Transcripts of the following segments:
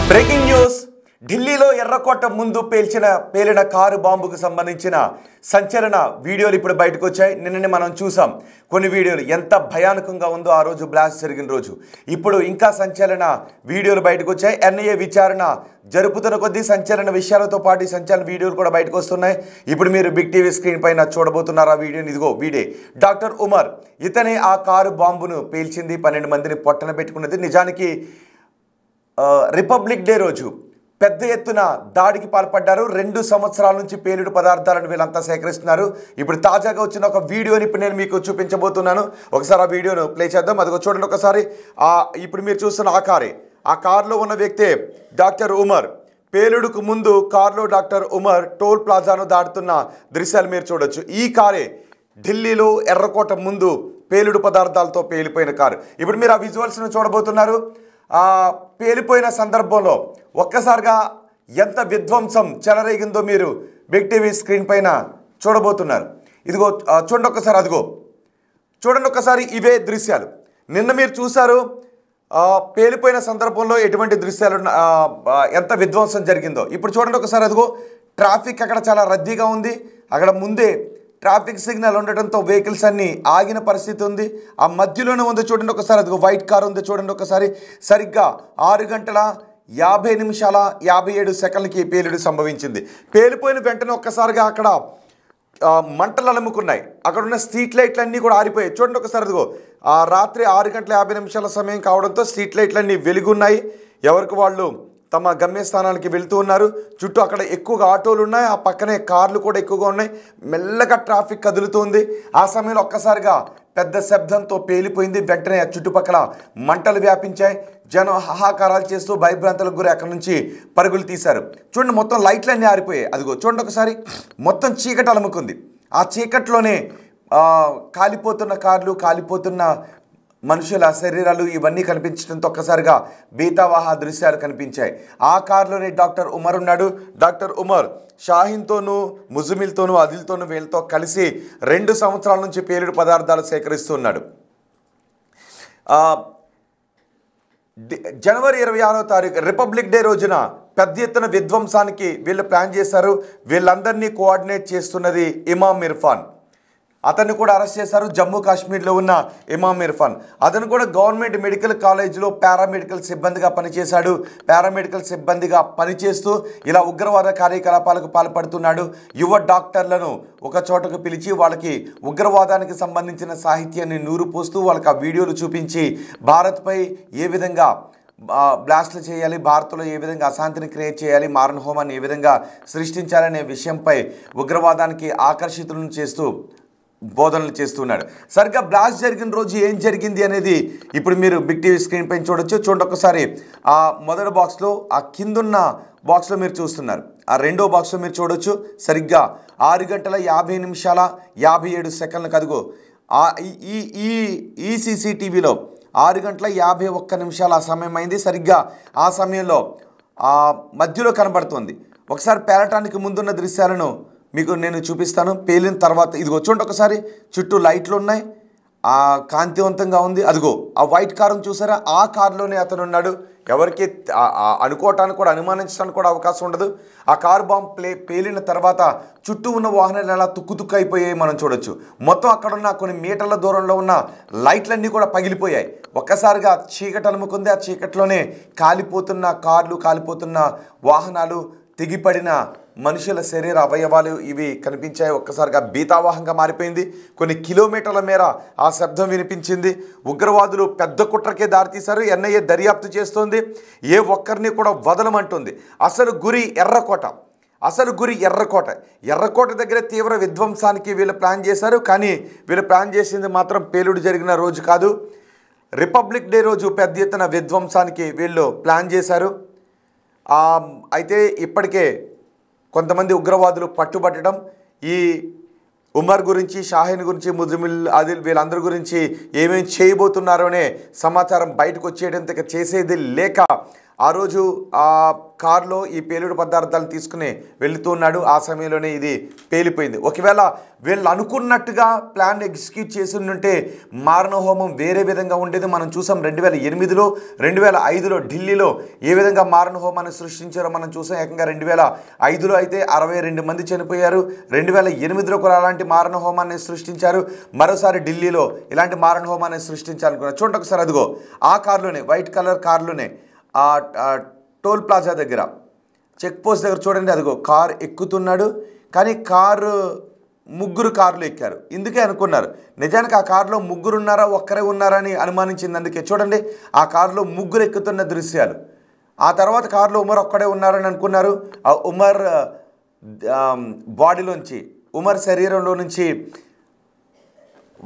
Breaking news ఢిల్లీలో ఎర్రకోట ముందు పేలిన కారు బాంబుకు సంబంధించిన సంచలన వీడియోలు ఇప్పుడు బయటకు వచ్చాయి. నిన్ననే మనం చూసాం కొన్ని వీడియోలు ఎంత భయానకంగా ఉందో ఆ రోజు బ్లాస్ట్ జరిగిన రోజు. ఇప్పుడు ఇంకా సంచలన వీడియోలు బయటకు వచ్చాయి. ఎన్ఐఏ విచారణ జరుపుతున్న కొద్దీ సంచలన విషయాలతో పాటు సంచలన వీడియోలు కూడా బయటకు వస్తున్నాయి. ఇప్పుడు మీరు బిగ్ టీవీ స్క్రీన్ పైన చూడబోతున్నారు ఆ వీడియోని. ఇదిగో వీడే డాక్టర్ ఉమర్, ఇతనే ఆ కారు బాంబును పేల్చింది, 12 మందిని పొట్టన పెట్టుకున్నది. నిజానికి రిపబ్లిక్ డే రోజు పెద్ద ఎత్తున దాడికి పాల్పడ్డారు. 2 సంవత్సరాల నుంచి పేలుడు పదార్థాలను వీళ్ళంతా సేకరిస్తున్నారు. ఇప్పుడు తాజాగా వచ్చిన ఒక వీడియోని ఇప్పుడు నేను మీకు చూపించబోతున్నాను. ఒకసారి ఆ వీడియోను ప్లే చేద్దాం. అదిగో చూడండి ఒకసారి. ఇప్పుడు మీరు చూస్తున్న ఆ కారులో ఉన్న వ్యక్తే డాక్టర్ ఉమర్. పేలుడుకు ముందు కారులో డాక్టర్ ఉమర్ టోల్ ప్లాజాను దాటుతున్న దృశ్యాలు మీరు చూడొచ్చు. ఈ కారే ఢిల్లీలో ఎర్రకోట ముందు పేలుడు పదార్థాలతో పేలిపోయిన కారు. ఇప్పుడు మీరు ఆ విజువల్స్ను చూడబోతున్నారు. పేలిపోయిన సందర్భంలో ఒక్కసారిగా ఎంత విధ్వంసం చెలరేగిందో మీరు బిగ్ టీవీ స్క్రీన్ పైన చూడబోతున్నారు. ఇదిగో చూడండి ఒకసారి. అదిగో చూడండి ఒకసారి. ఇవే దృశ్యాలు నిన్న మీరు చూశారు. పేలిపోయిన సందర్భంలో ఎటువంటి దృశ్యాలు ఎంత విధ్వంసం జరిగిందో ఇప్పుడు చూడండి ఒకసారి. అదిగో ట్రాఫిక్ అక్కడ చాలా రద్దీగా ఉంది. అక్కడ ముందే ట్రాఫిక్ సిగ్నల్ ఉండటంతో వెహికల్స్ అన్నీ ఆగిన పరిస్థితి ఉంది. ఆ మధ్యలోనే ఉంది చూడండి ఒకసారి. అదిగో వైట్ కార్ ఉంది చూడండి ఒకసారి. సరిగ్గా 6:50 పేలుడు సంభవించింది. పేలిపోయిన వెంటనే ఒక్కసారిగా అక్కడ మంటలు అలుముకున్నాయి. అక్కడ ఉన్న స్ట్రీట్ లైట్లన్నీ కూడా ఆరిపోయాయి. చూడండి ఒకసారి. అదిగో రాత్రి 6:50 సమయం కావడంతో స్ట్రీట్ లైట్లన్నీ వెలుగున్నాయి. ఎవరికి వాళ్ళు తమ గమ్యస్థానానికి వెళ్తూ ఉన్నారు. చుట్టూ అక్కడ ఎక్కువగా ఆటోలు ఉన్నాయి. ఆ పక్కనే కార్లు కూడా ఎక్కువగా ఉన్నాయి. మెల్లగా ట్రాఫిక్ కదులుతుంది. ఆ సమయంలో ఒక్కసారిగా పెద్ద శబ్దంతో పేలిపోయింది. వెంటనే చుట్టుపక్కల మంటలు వ్యాపించాయి. జనం హాహాకారాలు చేస్తూ భయభ్రాంతులకు గురి అక్కడి నుంచి పరుగులు తీశారు. చూడండి మొత్తం లైట్లన్నీ ఆరిపోయాయి. అదిగో చూడండి ఒకసారి. మొత్తం చీకటి అలుముకుంది. ఆ చీకట్లోనే కాలిపోతున్న కార్లు, కాలిపోతున్న మనుషుల శరీరాలు ఇవన్నీ కనిపించడంతో ఒక్కసారిగా బీతావాహ దృశ్యాలు కనిపించాయి. ఆ కారులోనే డాక్టర్ ఉమర్ ఉన్నాడు. డాక్టర్ ఉమర్ షాహీన్తోనూ, ముజమిల్తోనూ, అదిల్తోనూ వీళ్ళతో కలిసి 2 సంవత్సరాల నుంచి పేలుడు పదార్థాలు సేకరిస్తున్నాడు. జనవరి 26వ తారీఖు రిపబ్లిక్ డే రోజున పెద్ద ఎత్తున విధ్వంసానికి వీళ్ళు ప్లాన్ చేశారు. వీళ్ళందరినీ కోఆర్డినేట్ చేస్తున్నది ఇమామ్ ఇర్ఫాన్. అతన్ని కూడా అరెస్ట్ చేశారు. జమ్మూ కాశ్మీర్లో ఉన్న ఇమామ్ ఇర్ఫాన్. అతను కూడా గవర్నమెంట్ మెడికల్ కాలేజ్లో పారామెడికల్ సిబ్బందిగా పనిచేశాడు. పారామెడికల్ సిబ్బందిగా పనిచేస్తూ ఇలా ఉగ్రవాద కార్యకలాపాలకు పాల్పడుతున్నాడు. యువ డాక్టర్లను ఒక చోటకు పిలిచి వాళ్ళకి ఉగ్రవాదానికి సంబంధించిన సాహిత్యాన్ని నూరుపోస్తూ వాళ్ళకి ఆ వీడియోలు చూపించి భారత్పై ఏ విధంగా బ్లాస్ట్లు చేయాలి, భారత్లో ఏ విధంగా అశాంతిని క్రియేట్ చేయాలి, మారణ హోమాన్ని ఏ విధంగా సృష్టించాలనే విషయంపై ఉగ్రవాదానికి ఆకర్షితులను చేస్తూ బోధనలు చేస్తున్నాడు. సరిగ్గా బ్లాస్ట్ జరిగిన రోజు ఏం జరిగింది అనేది ఇప్పుడు మీరు బిగ్ టీవీ స్క్రీన్ పైన చూడొచ్చు. చూడండి ఒకసారి. ఆ మొదటి బాక్స్లో, ఆ కిందున్న బాక్స్లో మీరు చూస్తున్నారు. ఆ రెండో బాక్స్లో మీరు చూడొచ్చు. సరిగ్గా 6:50 అదిగో ఈ సీసీటీవీలో 6:51 ఆ సమయం అయింది. సరిగ్గా ఆ సమయంలో మధ్యలో కనబడుతుంది. ఒకసారి పేలటానికి ముందున్న దృశ్యాలను మీకు నేను చూపిస్తాను. పేలిన తర్వాత ఇదిగో చూడండి ఒకసారి. చుట్టూ లైట్లు ఉన్నాయి. కాంతివంతంగా ఉంది. అదిగో ఆ వైట్ కారును చూసారా? ఆ కారులోనే అతను ఉన్నాడు. ఎవరికి అనుకోవటానికి కూడా, అనుమానించడానికి కూడా అవకాశం ఉండదు. ఆ కారు బాంబు పేలిన తర్వాత చుట్టూ ఉన్న వాహనాలు ఎలా తుక్కు అయిపోయాయి మనం చూడొచ్చు. మొత్తం అక్కడున్న కొన్ని మీటర్ల దూరంలో ఉన్న లైట్లన్నీ కూడా పగిలిపోయాయి. ఒక్కసారిగా చీకటి అలుముకుంది. ఆ చీకట్లోనే కాలిపోతున్న కార్లు, కాలిపోతున్న వాహనాలు, తెగిపడిన మనుషుల శరీర అవయవాలు ఇవి కనిపించాయి. ఒక్కసారిగా బీతావాహంగా మారిపోయింది. కొన్ని కిలోమీటర్ల మేర ఆ శబ్దం వినిపించింది. ఉగ్రవాదులు పెద్ద కుట్రకే దారితీశారు. ఎన్ఐఏ దర్యాప్తు చేస్తోంది. ఏ ఒక్కరిని కూడా వదలమంటుంది. అసలు గురి ఎర్రకోట. ఎర్రకోట దగ్గర తీవ్ర విధ్వంసానికి వీళ్ళు ప్లాన్ చేశారు. కానీ వీళ్ళు ప్లాన్ చేసింది మాత్రం పేలుడు జరిగిన రోజు కాదు. రిపబ్లిక్ డే రోజు పెద్ద ఎత్తున విధ్వంసానికి వీళ్ళు ప్లాన్ చేశారు. అయితే ఇప్పటికే కొంతమంది ఉగ్రవాదులు పట్టుబట్టడం, ఈ ఉమర్ గురించి, షాహీన్ గురించి, ముజమిల్, ఆదిల్ వీళ్ళందరి గురించి ఏమేమి చేయబోతున్నారో అనే సమాచారం బయటకు వచ్చేయడంతో చేసేది లేక ఆ రోజు ఆ కారులో ఈ పేలుడు పదార్థాలను తీసుకుని వెళుతూ ఉన్నాడు. ఆ సమయంలోనే ఇది పేలిపోయింది. ఒకవేళ వీళ్ళు అనుకున్నట్టుగా ప్లాన్ ఎగ్జిక్యూట్ చేసి ఉంటే మారణ హోమం వేరే విధంగా ఉండేది. మనం చూసాం 2008లో 2005లో ఢిల్లీలో ఏ విధంగా మారణ హోమాన్ని సృష్టించారో మనం చూసాం. ఏకంగా 2005లో అయితే 62 మంది చనిపోయారు. 2008లో కూడా అలాంటి మారణ హోమాన్ని సృష్టించారు. మరోసారి ఢిల్లీలో ఇలాంటి మారణ హోమాన్ని సృష్టించాలనుకున్నారు. చూడండి ఒకసారి, అదిగో ఆ కారులోనే, వైట్ కలర్ కారులోనే టోల్ ప్లాజా దగ్గర, చెక్ పోస్ట్ దగ్గర చూడండి, అదిగో కారు ఎక్కుతున్నాడు. కానీ ముగ్గురు కార్లు ఎక్కారు. ఇందుకే అనుకున్నారు నిజానికి ఆ కారులో ముగ్గురు ఉన్నారా ఒక్కరే ఉన్నారని అనుమానించింది. అందుకే చూడండి ఆ కారులో ముగ్గురు ఎక్కుతున్న దృశ్యాలు. ఆ తర్వాత కారులో ఉమర్ ఒక్కడే ఉన్నారని అనుకున్నారు. ఆ ఉమర్ బాడీలోంచి, ఉమర్ శరీరంలో నుంచి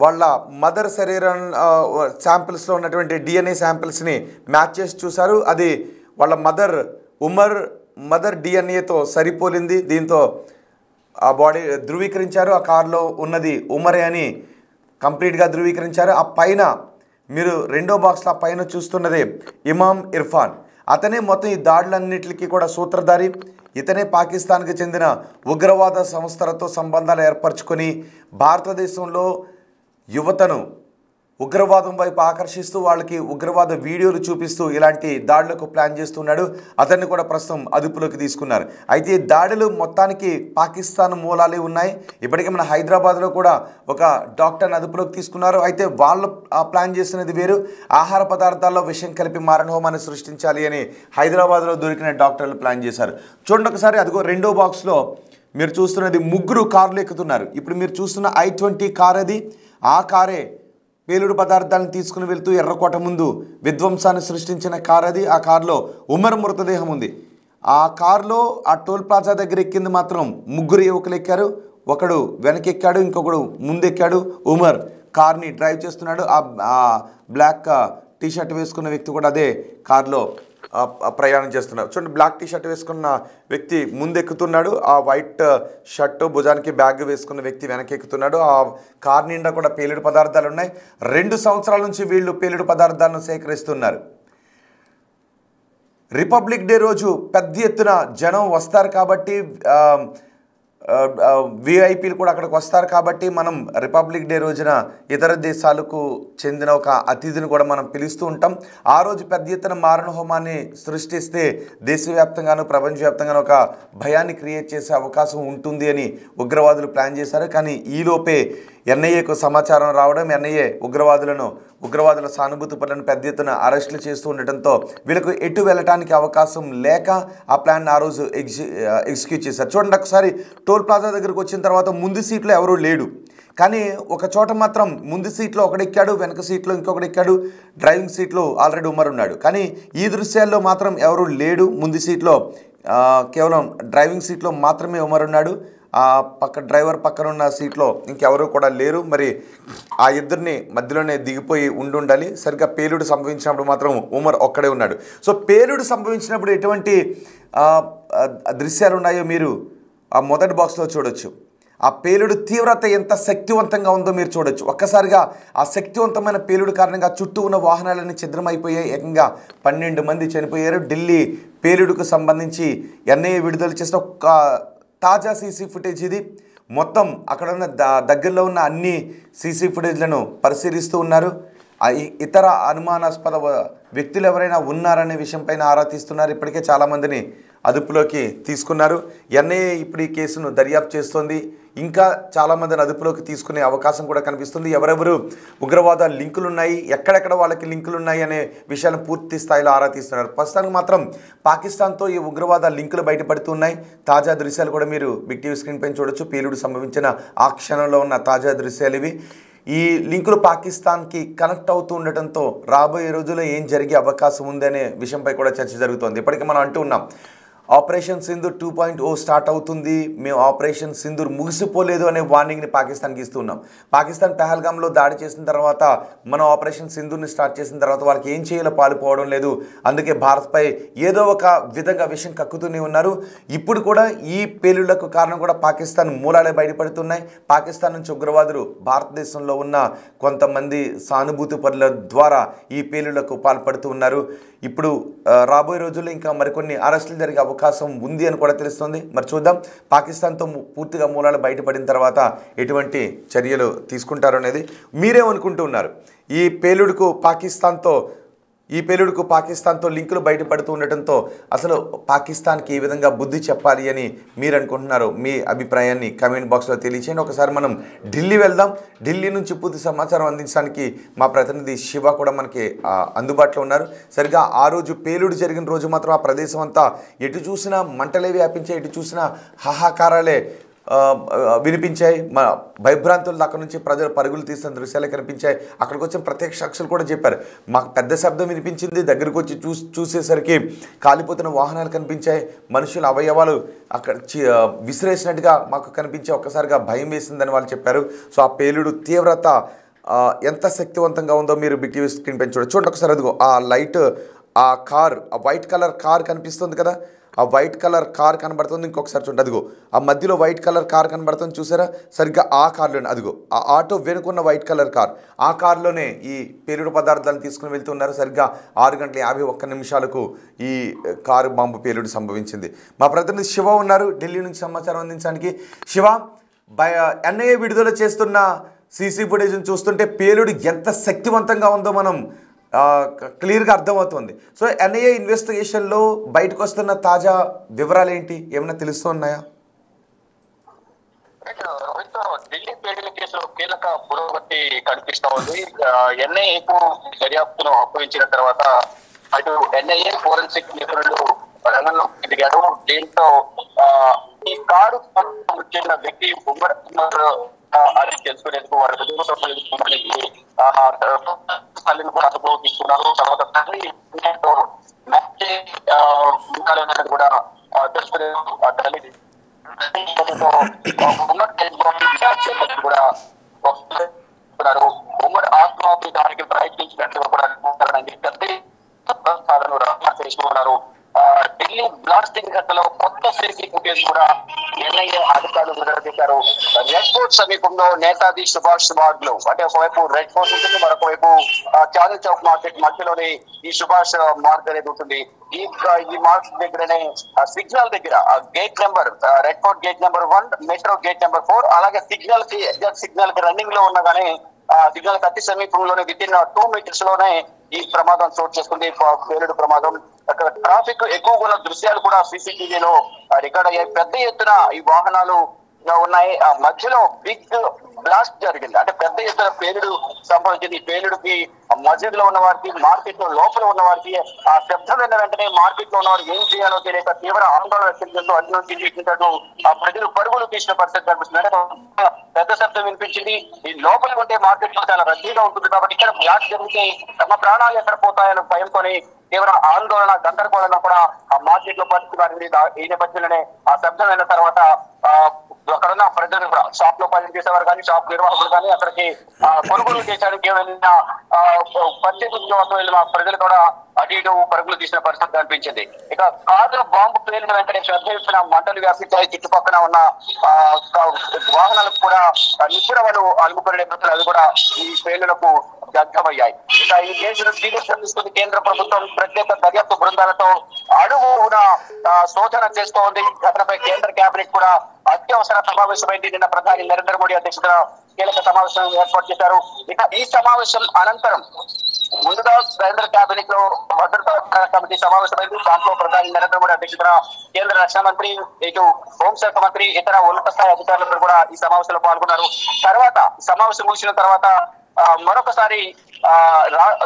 వాళ్ళ మదర్ శరీరం శాంపిల్స్లో ఉన్నటువంటి DNA శాంపిల్స్ని మ్యాచ్ చేసి చూశారు. అది వాళ్ళ మదర్ DNAతో సరిపోలింది. దీంతో ఆ బాడీ ధృవీకరించారు. ఆ కారులో ఉన్నది ఉమరే అని కంప్లీట్గా ధృవీకరించారు. ఆ పైన మీరు రెండో బాక్స్లో ఆ పైన చూస్తున్నది ఇమామ్ ఇర్ఫాన్. అతనే మొత్తం ఈ దాడులన్నింటికి కూడా సూత్రధారి. ఇతనే పాకిస్తాన్కి చెందిన ఉగ్రవాద సంస్థలతో సంబంధాలు ఏర్పరచుకొని భారతదేశంలో యువతను ఉగ్రవాదం వైపు ఆకర్షిస్తూ వాళ్ళకి ఉగ్రవాద వీడియోలు చూపిస్తూ ఇలాంటి దాడులకు ప్లాన్ చేస్తున్నాడు. అతన్ని కూడా ప్రస్తుతం అదుపులోకి తీసుకున్నారు. అయితే ఈ దాడులు మొత్తానికి పాకిస్తాన్ మూలాలే ఉన్నాయి. ఇప్పటికే మన హైదరాబాద్లో కూడా ఒక డాక్టర్ని అదుపులోకి తీసుకున్నారు. అయితే వాళ్ళు ప్లాన్ చేసినది వేరు. ఆహార పదార్థాల్లో విషం కలిపి మారణ హోమాన్ని సృష్టించాలి అని హైదరాబాద్లో దొరికిన డాక్టర్లు ప్లాన్ చేశారు. చూడండి ఒకసారి, అదిగో రెండో బాక్స్లో మీరు చూస్తున్నది ముగ్గురు కార్లు ఎక్కుతున్నారు. ఇప్పుడు మీరు చూస్తున్న I-20 కార్ అది. ఆ కారే పేలుడు పదార్థాలను తీసుకుని వెళ్తూ ఎర్రకోట ముందు విధ్వంసాన్ని సృష్టించిన కార్ అది. ఆ కారులో ఉమర్ మృతదేహం ఉంది. ఆ కారులో ఆ టోల్ ప్లాజా దగ్గర ఎక్కింది మాత్రం ముగ్గురు యువకులు ఎక్కారు. ఒకడు వెనకెక్కాడు, ఇంకొకడు ముందెక్కాడు. ఉమర్ కార్ని డ్రైవ్ చేస్తున్నాడు. ఆ బ్లాక్ టీషర్ట్ వేసుకున్న వ్యక్తి కూడా అదే కారులో ప్రయాణం చేస్తున్నారు. చూడండి, బ్లాక్ టీషర్ట్ వేసుకున్న వ్యక్తి ముందెక్కుతున్నాడు. ఆ వైట్ షర్టు భుజానికి బ్యాగ్ వేసుకున్న వ్యక్తి వెనకెక్కుతున్నాడు. ఆ కార్ నిండా కూడా పేలుడు పదార్థాలు ఉన్నాయి. 2 సంవత్సరాల నుంచి వీళ్ళు పేలుడు పదార్థాలను సేకరిస్తున్నారు. రిపబ్లిక్ డే రోజు పెద్ద ఎత్తున జనం వస్తారు కాబట్టి, విఐపీలు కూడా అక్కడికి వస్తారు కాబట్టి మనం రిపబ్లిక్ డే రోజున ఇతర దేశాలకు చెందిన ఒక అతిథిని కూడా మనం పిలుస్తూ ఉంటాం. ఆ రోజు పెద్ద ఎత్తున మారణ హోమాన్ని సృష్టిస్తే దేశవ్యాప్తంగాను ప్రపంచవ్యాప్తంగాను ఒక భయాన్ని క్రియేట్ చేసే అవకాశం ఉంటుంది అని ఉగ్రవాదులు ప్లాన్ చేశారు. కానీ ఈలోపే NIAకు సమాచారం రావడం, NIA ఉగ్రవాదుల సానుభూతి పనులను పెద్ద ఎత్తున అరెస్టులు చేస్తూ ఉండటంతో వీళ్ళకు ఎటు వెళ్ళటానికి అవకాశం లేక ఆ ప్లాన్ ఆ రోజు ఎగ్జిక్యూట్ చేశారు. చూడండి ఒకసారి, టోల్ ప్లాజా దగ్గరకు వచ్చిన తర్వాత ముందు సీట్లో ఎవరూ లేడు. కానీ ఒక చోట మాత్రం ముందు సీట్లో ఒకడెక్కాడు, వెనక సీట్లో ఇంకొకటి ఎక్కాడు. డ్రైవింగ్ సీట్లో ఆల్రెడీ ఉమర్ ఉన్నాడు. కానీ ఈ దృశ్యాల్లో మాత్రం ఎవరూ లేడు. ముందు సీట్లో కేవలం డ్రైవింగ్ సీట్లో మాత్రమే ఉమర్ ఉన్నాడు. ఆ డ్రైవర్ పక్కన ఉన్న సీట్లో ఇంకెవరూ కూడా లేరు. మరి ఆ ఇద్దరిని మధ్యలోనే దిగిపోయి ఉండాలి. సరిగ్గా పేలుడు సంభవించినప్పుడు మాత్రం ఉమర్ ఒక్కడే ఉన్నాడు. సో పేలుడు సంభవించినప్పుడు ఎటువంటి దృశ్యాలు ఉన్నాయో మీరు ఆ మొదటి బాక్స్లో చూడొచ్చు. ఆ పేలుడు తీవ్రత ఎంత శక్తివంతంగా ఉందో మీరు చూడొచ్చు. ఒక్కసారిగా ఆ శక్తివంతమైన పేలుడు కారణంగా చుట్టూ ఉన్న వాహనాలన్నీ ఛిద్రమైపోయాయి. ఏకంగా 12 మంది చనిపోయారు. ఢిల్లీ పేలుడుకు సంబంధించి NIA విడుదల చేసిన ఒక తాజా సీసీ ఫుటేజ్ ఇది. మొత్తం అక్కడ ఉన్న దగ్గరలో ఉన్న అన్ని సీసీ ఫుటేజ్లను పరిశీలిస్తూ ఉన్నారు. ఇతర అనుమానాస్పద వ్యక్తులు ఎవరైనా ఉన్నారనే విషయంపైన ఆరా తీస్తున్నారు. ఇప్పటికే చాలామందిని అదుపులోకి తీసుకున్నారు. NIA ఇప్పుడు ఈ కేసును దర్యాప్తు చేస్తోంది. ఇంకా చాలామందిని అదుపులోకి తీసుకునే అవకాశం కూడా కనిపిస్తుంది. ఎవరెవరు ఉగ్రవాద లింకులు ఉన్నాయి, ఎక్కడెక్కడ వాళ్ళకి లింకులు ఉన్నాయి అనే విషయాలను పూర్తి స్థాయిలో ఆరా తీస్తున్నారు. ప్రస్తుతానికి మాత్రం పాకిస్తాన్తో ఈ ఉగ్రవాద లింకులు బయటపడుతున్నాయి. తాజా దృశ్యాలు కూడా మీరు బిగ్ టీవీ స్క్రీన్ పైన చూడొచ్చు. పేలుడు సంభవించిన ఆ క్షణంలో ఉన్న తాజా దృశ్యాలు ఇవి. ఈ లింకులు పాకిస్తాన్కి కనెక్ట్ అవుతూ ఉండటంతో రాబోయే రోజుల్లో ఏం జరిగే అవకాశం ఉందనే విషయంపై కూడా చర్చ జరుగుతోంది. ఇప్పటికీ మనం అంటూ ఉన్నాం, ఆపరేషన్ సింధూర్ 2.0 స్టార్ట్ అవుతుంది, మేము ఆపరేషన్ సింధూర్ ముగిసిపోలేదు అనే వార్నింగ్ని పాకిస్తాన్కి ఇస్తున్నాం. పాకిస్తాన్ పెహల్గాంలో దాడి చేసిన తర్వాత మనం ఆపరేషన్ సింధూర్ని స్టార్ట్ చేసిన తర్వాత వాళ్ళకి ఏం చేయాలో పాలుపోవడం లేదు. అందుకే భారత్పై ఏదో ఒక విధంగా విషయం కక్కుతూనే ఉన్నారు. ఇప్పుడు కూడా ఈ పేలుళ్లకు కారణం కూడా పాకిస్తాన్ మూలాలే బయటపడుతున్నాయి. పాకిస్తాన్ నుంచి ఉగ్రవాదులు భారతదేశంలో ఉన్న కొంతమంది సానుభూతి పరుల ద్వారా ఈ పేలుళ్లకు పాల్పడుతూ ఉన్నారు. ఇప్పుడు రాబోయే రోజుల్లో ఇంకా మరికొన్ని అరెస్టులు జరిగే అవకాశం ఉంది అని కూడా తెలుస్తుంది. మరి చూద్దాం పాకిస్తాన్తో పూర్తిగా మూలాలు బయటపడిన తర్వాత ఎటువంటి చర్యలు తీసుకుంటారు అనేది. మీరేమనుకుంటూ ఉన్నారు? ఈ పేలుడుకు పాకిస్తాన్తో లింకులు బయటపడుతూ ఉండటంతో అసలు పాకిస్తాన్కి ఏ విధంగా బుద్ధి చెప్పాలి అని మీరు అనుకుంటున్నారు? మీ అభిప్రాయాన్ని కామెంట్ బాక్స్లో తెలియచేయండి. ఒకసారి మనం ఢిల్లీ వెళ్దాం. ఢిల్లీ నుంచి పూర్తి సమాచారం అందించడానికి మా ప్రతినిధి శివ కూడా మనకి అందుబాటులో ఉన్నారు. సరిగ్గా ఆ రోజు పేలుడు జరిగిన రోజు మాత్రం ఆ ప్రదేశం అంతా ఎటు చూసినా మంటలే వ్యాపించాయి, ఎటు చూసినా హాహాకారాలే వినిపించాయి. భయభ్రాంతులు అక్కడ నుంచి ప్రజలు పరుగులు తీసిన దృశ్యాలే కనిపించాయి. అక్కడికి వచ్చిన ప్రత్యక్ష సాక్షులు కూడా చెప్పారు, మాకు పెద్ద శబ్దం వినిపించింది, దగ్గరకు వచ్చి చూసేసరికి కాలిపోతున్న వాహనాలు కనిపించాయి, మనుషుల అవయవాలు అక్కడ విసిరేసినట్టుగా మాకు కనిపించే ఒక్కసారిగా భయం వేసిందని వాళ్ళు చెప్పారు. సో ఆ పేలుడు తీవ్రత ఎంత శక్తివంతంగా ఉందో మీరు బిగ్ టీవీ స్క్రీన్ పైన చూడండి ఒకసారి. అదిగో ఆ లైట్, ఆ కార్, ఆ వైట్ కలర్ కార్ కనిపిస్తుంది కదా, ఆ వైట్ కలర్ కార్ కనబడుతుంది. ఇంకొకసారి చూడండి, అదిగో ఆ మధ్యలో వైట్ కలర్ కార్ కనబడుతుంది చూసారా? సరిగ్గా ఆ కార్లోనే, అదిగో ఆ ఆటో వెనుకున్న వైట్ కలర్ కార్, ఆ కార్లోనే ఈ పేలుడు పదార్థాలను తీసుకుని వెళ్తున్నారు. సరిగ్గా 6:51 ఈ కారు బాంబు పేలుడు సంభవించింది. మా ప్రతినిధి శివ ఉన్నారు ఢిల్లీ నుంచి సమాచారం అందించడానికి. శివ, ఎన్ఐఏ విడుదల చేస్తున్న సీసీ ఫుటేజ్ని చూస్తుంటే పేలుడు ఎంత శక్తివంతంగా ఉందో మనం క్లియర్గా అర్థమవుతుంది. సో ఎన్ఐఏ ఇన్వెస్టిగేషన్లో బయటకు వస్తున్న తాజా వివరాలు ఏంటి, ఏమైనా తెలుస్తున్నాయా? ఢిల్లీ పేలుడు కేసులో కీలక పురోగతి కనిపిస్తా ఉంది. ఎన్ఐఏకు దర్యాప్తును అప్పగించిన తర్వాత అటు ఎన్ఐఏ ఫోరెన్సిక్ నిపుణులు రంగంలో దిగారు. దీంతో ఈ కారు చెందిన వ్యక్తి అది తెలుసుకునేందుకు వారి కుటుంబ సభ్యులకు తల్లిని కూడా అదుపులో తీసుకున్నారు. తర్వాత తల్లి కూడా తెలుసుకునేందుకు ఆ తల్లి కూడా ఉమ్మడి ఆత్మహత్య దానికి ప్రయత్నించినట్లుగా కూడా చేసుకున్నారు. ఢిల్లీ బ్లాస్టింగ్ ఘటనలో కొత్త సీసీ ఫుటేజ్ కూడా ఎన్ఐఏ అధికారులు విడుదల చేశారు. రెడ్ ఫోర్ట్ సమీపంలో నేతాజీ సుభాష్ మార్గ్ లో, అంటే ఒకవైపు రెడ్ ఫోర్ట్ ఉంటుంది, మరొక వైపు చాందనీ చౌక్ మార్కెట్ మధ్యలోనే ఈ సుభాష్ మార్గ్ అనేది ఉంటుంది. ఈ మార్గ్ దగ్గరనే సిగ్నల్ దగ్గర gate number red fort gate number 1, metro gate number 4, అలాగే సిగ్నల్ కి రన్నింగ్ లో ఉండగానే సిగ్నల్ కి అతి సమీపంలోనే వితిన్ 2 మీటర్స్ లోనే ఈ ప్రమాదం చోటు చేసుకుంది. పేలుడు ప్రమాదం. అక్కడ ట్రాఫిక్ ఎక్కువగా ఉన్న దృశ్యాలు కూడా సీసీటీవీలో రికార్డ్ అయ్యాయి. పెద్ద ఎత్తున ఈ వాహనాలు ఉన్నాయి. ఆ మధ్యలో బిగ్ బ్లాస్ట్ జరిగింది, అంటే పెద్ద ఎత్తున పేలుడు సంభవించింది. ఈ పేలుడుకి మసీద్ లో ఉన్న వారికి, మార్కెట్ లో లోపల ఉన్న వారికి ఆ శబ్దం విన్న వెంటనే మార్కెట్ లో ఉన్న వారికి ఏం చేయాలో తెలియక తీవ్ర ఆందోళన వ్యక్తం అటు నుంచి చూసినట్టు ఆ ప్రజలు పరుగులు తీసిన పరిస్థితి కనిపిస్తుంది. అంటే పెద్ద శబ్దం వినిపించింది. ఈ లోపల ఉంటే మార్కెట్ లో చాలా రద్దీగా ఉంటుంది కాబట్టి ఇక్కడ బ్లాస్ట్ జరిగితే తమ ప్రాణాలు ఎక్కడ పోతాయని భయంతోని తీవ్ర ఆందోళన, గందరగోళంగా కూడా ఆ మార్కెట్ లో పరిస్థితి. ఈ నేపథ్యంలోనే ఆ శబ్దం అయిన తర్వాత అక్కడున్న ప్రజలు కూడా, షాప్ లో పని చేసేవారు కానీ, షాప్ నిర్వాహకులు కానీ, అక్కడికి కొనుగోలు చేయడానికి వెళ్ళిన పర్చేజ్ కోసం వెళ్ళిన ప్రజలు కూడా అటు ఇటు పరుగులు తీసిన పరిస్థితి కనిపించింది. ఇక కారు బాంబు పేలిన వెంటనే పెద్ద ఎత్తున మంటలు వ్యాపించాయి. చుట్టుపక్కల ఉన్న వాహనాలకు కూడా నిపుణులు అలుముకునే నేపథ్యంలో అవి కూడా ఈ పేలులకు దగ్ధమయ్యాయి. ఇక ఈ కేసును తీసుకుని కేంద్ర ప్రభుత్వం ప్రత్యేక దర్యాప్తు బృందాలతో అడుగున శోధన చేస్తోంది. ఘటనపై కేంద్ర కేబినెట్ కూడా అత్యవసర సమావేశమైంది. నిన్న ప్రధాని నరేంద్ర మోడీ అధ్యక్షతన కీలక సమావేశం ఏర్పాటు చేశారు. ఇక ఈ సమావేశం అనంతరం ముందుగా కేంద్ర కేబినెట్ లో భద్రతా కమిటీ సమావేశమైంది. దాంట్లో ప్రధాని నరేంద్ర మోడీ అధ్యక్షతన కేంద్ర రక్షణ మంత్రి, ఇటు హోంశాఖ మంత్రి, ఇతర ఉన్నత స్థాయి అధికారులందరూ కూడా ఈ సమావేశంలో పాల్గొన్నారు. తర్వాత సమావేశం ముగిసిన తర్వాత మరొకసారి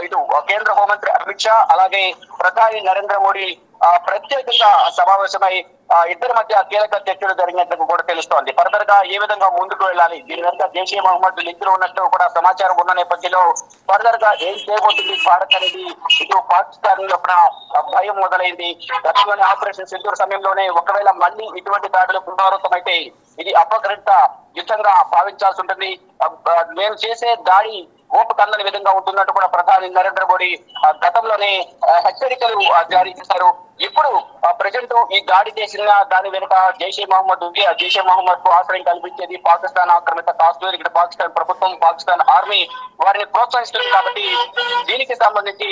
ఇటు కేంద్ర హోంమంత్రి అమిత్ షా, అలాగే ప్రధాని నరేంద్ర మోడీ ప్రత్యేకంగా సమావేశమై ఇద్దరి మధ్య కీలక చర్చలు జరిగినట్లు కూడా తెలుస్తోంది. ఫర్దర్ గా ఏ విధంగా ముందుకు వెళ్ళాలి, దీని వెనుక జైషే మహమ్మద్ లింకులు ఉన్నట్టు కూడా సమాచారం ఉన్న నేపథ్యంలో ఫర్దర్ గా ఏం చేయబోతుంది భారత్ అనేది ఇటు పాకిస్తాన్ లోపల భయం మొదలైంది. గతంలోని ఆపరేషన్ సింధూర్ సమయంలోనే ఒకవేళ మళ్ళీ ఇటువంటి దాడులు పునరావృతమైతే ఇది అపగ్రహిత యుద్ధంగా భావించాల్సి ఉంటుంది. మేము చేసే దాడి ఓపిక అందని విధంగా ఉంటున్నట్టు కూడా ప్రధాని నరేంద్ర మోడీ గతంలోనే హెచ్చరికలు జారీ చేశారు. ఇప్పుడు ప్రజెంట్ ఈ దాడి చేసిన దాని వెనుక జైషే మహమ్మద్ ఉంది. ఆ జైషే మహమ్మద్ కు ఆశ్రయం కల్పించేది పాకిస్తాన్ ఆక్రమిత కాశ్మీర్. ఇక్కడ పాకిస్తాన్ ప్రభుత్వం, పాకిస్తాన్ ఆర్మీ వారిని ప్రోత్సహిస్తుంది. కాబట్టి దీనికి సంబంధించి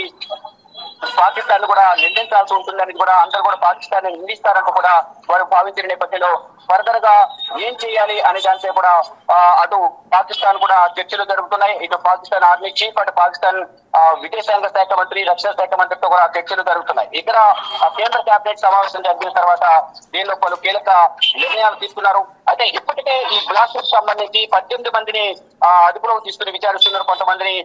పాకిస్తాన్ కూడా నిందించాల్సి ఉంటుందని కూడా అందరూ కూడా పాకిస్తాన్ నిందిస్తారంటూ కూడా వారు భావించిన నేపథ్యంలో ఫర్దర్ గా ఏం చేయాలి అనే దానిపై కూడా అటు పాకిస్తాన్ కూడా చర్చలు జరుగుతున్నాయి. ఇటు పాకిస్తాన్ ఆర్మీ చీఫ్, అటు పాకిస్తాన్ విదేశాంగ శాఖ మంత్రి, రక్షణ శాఖ మంత్రితో కూడా చర్చలు జరుగుతున్నాయి. ఇక్కడ కేంద్ర కేబినెట్ సమావేశం జరిగిన తర్వాత దీనిలో పలు కీలక నిర్ణయాలు తీసుకున్నారు. అయితే ఇప్పటికే ఈ బ్లాస్ట్ కు సంబంధించి 18 మందిని అదుపులోకి తీసుకుని విచారిస్తున్నారు. కొంతమందిని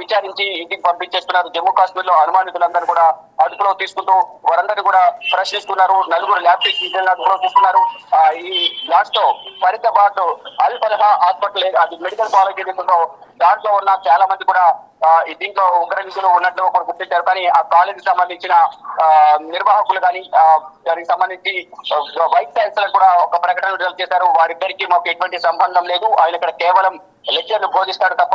విచారించి ఇంటికి పంపించేస్తున్నారు. జమ్మూ కాశ్మీర్ లో అనుమానితులందరూ కూడా అదుపులో తీసుకుంటూ వారందరినీ కూడా ప్రశ్నిస్తున్నారు. 4 ల్యాబ్ టెక్నీషియన్లను అదుపులో తీసుకున్నారు. ఈ బ్లాస్ట్ తో ఫరీదాబాద్ అల్ ఫలహా హాస్పిటల్, అది మెడికల్ కాలేజ్ ఏదైతుందో దాంట్లో ఉన్న చాలా మంది కూడా దీంట్లో ఉగ్రనిధులు ఉన్నట్లు కూడా గుర్తించారు. కానీ ఆ కాలేజీకి సంబంధించిన నిర్వాహకులు కానీ దానికి సంబంధించి వైస్ ఛాన్సలర్ కూడా ఒక ప్రకటన విడుదల చేశారు. వారిద్దరికి మాకు ఎటువంటి సంబంధం లేదు, ఆయన ఇక్కడ కేవలం లెక్చర్లు బోధిస్తాడు తప్ప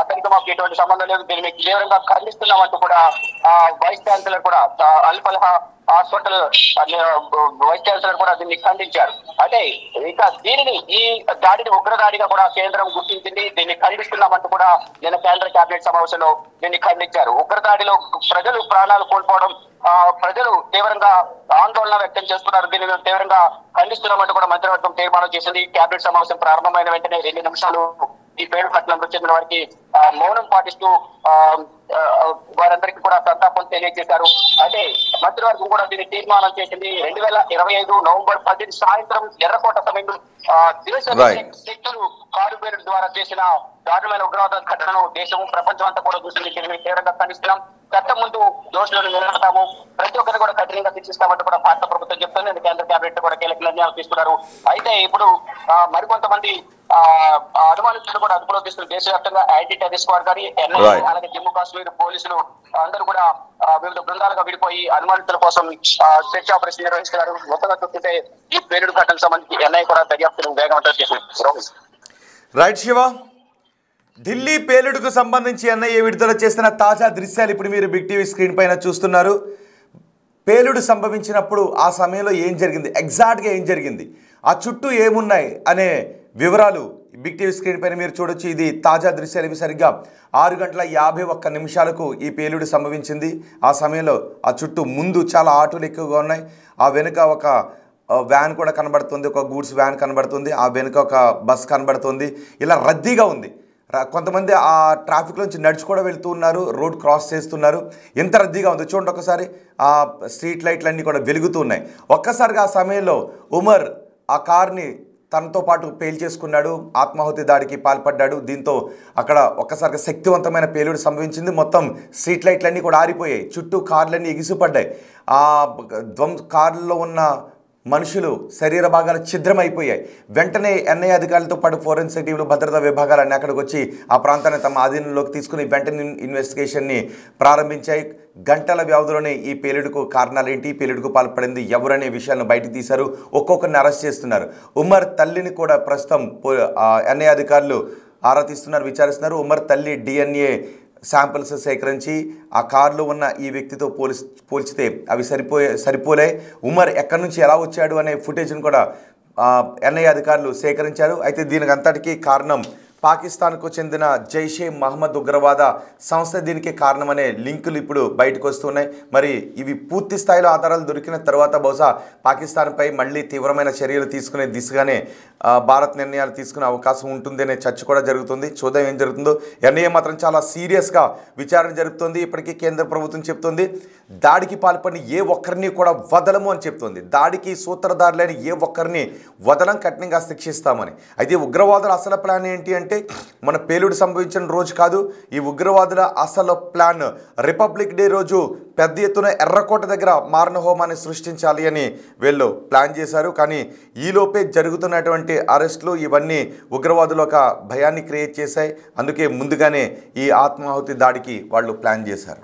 అతనికి మాకు ఎటువంటి సంబంధం లేదు, దీన్ని మేము తీవ్రంగా ఖండిస్తున్నామంటూ కూడా వైస్ ఛాన్సలర్ కూడా అల్ ఫలహా హాస్పిటల్ వైస్ ఛాన్సలర్ కూడా దీన్ని ఖండించారు. అంటే ఇక దీనిని ఈ దాడిని ఉగ్రదాడిగా కూడా కేంద్రం గుర్తించింది. దీన్ని ఖండిస్తున్నామంటూ కూడా నిన్న కేంద్ర కేబినెట్ సమావేశంలో దీన్ని ఖండించారు. ఉగ్రదాడిలో ప్రజలు ప్రాణాలు కోల్పోవడం, ప్రజలు తీవ్రంగా ఆందోళన వ్యక్తం చేస్తున్నారు. దీన్ని తీవ్రంగా ఖండిస్తున్నామంటూ కూడా మంత్రివర్గం తీర్మానం చేసింది. కేబినెట్ సమావేశం ప్రారంభమైన వెంటనే 2 నిమిషాలు ఈ పేరుపట్నంలో చెందిన వారికి మౌనం పాటిస్తూ వారందరికీ కూడా సంతాపం తెలియజేశారు. అయితే మంత్రివర్గం కూడా దీన్ని తీర్మానం చేసింది. 2025 నవంబర్ 10 సాయంత్రం ఎర్రకోట సమయంలో శక్తులు కారుబేరు ద్వారా చేసిన దారుణమైన ఉగ్రవాద ఘటనను దేశం, ప్రపంచం అంతా కూడా చూసింది. తీవ్రంగా ఖండిస్తున్నాం. చట్టం ముందు దోషులను నిలబడతాము, ప్రతి ఒక్కరిని కూడా కఠినంగా శిక్షిస్తామంటూ కూడా భారత ప్రభుత్వం చెప్తుంది. కేంద్ర కేబినెట్ కూడా కీలక నిర్ణయాలు తీసుకున్నారు. అయితే ఇప్పుడు మరికొంతమంది అనుమానితులు కూడా అదుపులో తీసుకుని దేశవ్యాప్తంగా యాంటీ టెర్రరిస్ట్ స్క్వాడ్ కానీ ఎన్ఐఏ, అలాగే జమ్మూ కాశ్మీర్ పోలీసులు అందరూ కూడా వివిధ బృందాలుగా విడిపోయి అనుమానితుల కోసం సెర్చ్ ఆపరేషన్ నిర్వహిస్తున్నారు. మొత్తంగా చూస్తుంటే ఈ పేలుడు ఘటనకు సంబంధించి ఎన్ఐఏ కూడా దర్యాప్తును వేగవంతం చేసింది. రైట్ శివ, ఢిల్లీ పేలుడుకు సంబంధించి ఎన్ఐఏ విడుదల చేసిన తాజా దృశ్యాలు ఇప్పుడు మీరు బిగ్ టీవీ స్క్రీన్ పైన చూస్తున్నారు. పేలుడు సంభవించినప్పుడు ఆ సమయంలో ఏం జరిగింది, ఎగ్జాక్ట్గా ఏం జరిగింది, ఆ చుట్టూ ఏమున్నాయి అనే వివరాలు బిగ్ టీవీ స్క్రీన్ పైన మీరు చూడొచ్చు. ఇది తాజా దృశ్యాలు. ఇవి సరిగ్గా 6:51 ఈ పేలుడు సంభవించింది. ఆ సమయంలో ఆ చుట్టూ ముందు చాలా ఆటోలు ఎక్కువగా ఉన్నాయి, ఆ వెనుక ఒక వ్యాన్ కూడా కనబడుతుంది, ఒక గూడ్స్ వ్యాన్ కనబడుతుంది, ఆ వెనుక ఒక బస్ కనబడుతుంది. ఇలా రద్దీగా ఉంది. కొంతమంది ఆ ట్రాఫిక్ నుంచి నడిచి కూడా వెళ్తూ ఉన్నారు, రోడ్ క్రాస్ చేస్తున్నారు. ఎంత రద్దీగా ఉంది చూడండి ఒకసారి. ఆ స్ట్రీట్ లైట్లన్నీ కూడా వెలుగుతూ ఉన్నాయి. ఒక్కసారిగా ఆ సమయంలో ఉమర్ ఆ కార్ని తనతో పాటు పేల్చేసుకున్నాడు, ఆత్మాహుతి దాడికి పాల్పడ్డాడు. దీంతో అక్కడ ఒక్కసారిగా శక్తివంతమైన పేలుడు సంభవించింది. మొత్తం స్ట్రీట్ లైట్లన్నీ కూడా ఆరిపోయాయి, చుట్టూ కార్లన్నీ ఎగిసిపడ్డాయి. ఆ కార్లలో ఉన్న మనుషులు శరీర భాగాలు ఛిద్రమైపోయాయి. వెంటనే ఎన్ఐఏ అధికారులతో పాటు ఫోరెన్సిక్ టీంలు, భద్రతా విభాగాలన్నీ అక్కడికి వచ్చి ఆ ప్రాంతాన్ని తమ ఆధీనంలోకి తీసుకుని వెంటనే ఇన్వెస్టిగేషన్ని ప్రారంభించాయి. గంటల వ్యవధిలోనే ఈ పేలుడుకు కారణాలు ఏంటి, పేలుడుకు పాల్పడింది ఎవరనే విషయాలను బయటకు తీశారు. ఒక్కొక్కరిని అరెస్ట్ చేస్తున్నారు. ఉమర్ తల్లిని కూడా ప్రస్తుతం ఎన్ఐఏ అధికారులు ఆరా తీస్తున్నారు, విచారిస్తున్నారు. ఉమర్ తల్లి DNA శాంపిల్స్ సేకరించి ఆ కార్లో ఉన్న ఈ వ్యక్తితో పోల్చితే అవి సరిపోలే. ఉమర్ ఎక్కడి నుంచి ఎలా వచ్చాడు అనే ఫుటేజ్ను కూడా ఎన్ఐఏ అధికారులు సేకరించారు. అయితే దీనికి అంతటికీ కారణం పాకిస్తాన్కు చెందిన జైషే మహమ్మద్ ఉగ్రవాద సంస్థ దీనికి కారణమనే లింకులు ఇప్పుడు బయటకు వస్తున్నాయి. మరి ఇవి పూర్తి స్థాయిలో ఆధారాలు దొరికిన తర్వాత బహుశా పాకిస్తాన్పై మళ్ళీ తీవ్రమైన చర్యలు తీసుకునే దిశగానే భారత్ నిర్ణయాలు తీసుకునే అవకాశం ఉంటుంది అనే చర్చ కూడా జరుగుతుంది. చూద్దాం ఏం జరుగుతుందో. ఎన్ఐఏ మాత్రం చాలా సీరియస్గా విచారణ జరుపుతుంది. ఇప్పటికీ కేంద్ర ప్రభుత్వం చెప్తుంది దాడికి పాల్పడిన ఏ ఒక్కరిని కూడా వదలము అని చెప్తుంది. దాడికి సూత్రధారులైన ఏ ఒక్కరిని వదలం, కఠినంగా శిక్షిస్తామని. అయితే ఉగ్రవాదుల అసలు ప్లాన్ ఏంటి అంటే అంటే మన పేలుడు సంభవించిన రోజు కాదు. ఈ ఉగ్రవాదుల అసలు ప్లాన్ రిపబ్లిక్ డే రోజు పెద్ద ఎత్తున ఎర్రకోట దగ్గర మారణ హోమాన్ని సృష్టించాలి అని వీళ్ళు ప్లాన్ చేశారు. కానీ ఈలోపే జరుగుతున్నటువంటి అరెస్టులు ఇవన్నీ ఉగ్రవాదులు ఒక భయాన్ని క్రియేట్ చేశాయి. అందుకే ముందుగానే ఈ ఆత్మాహుతి దాడికి వాళ్ళు ప్లాన్ చేశారు.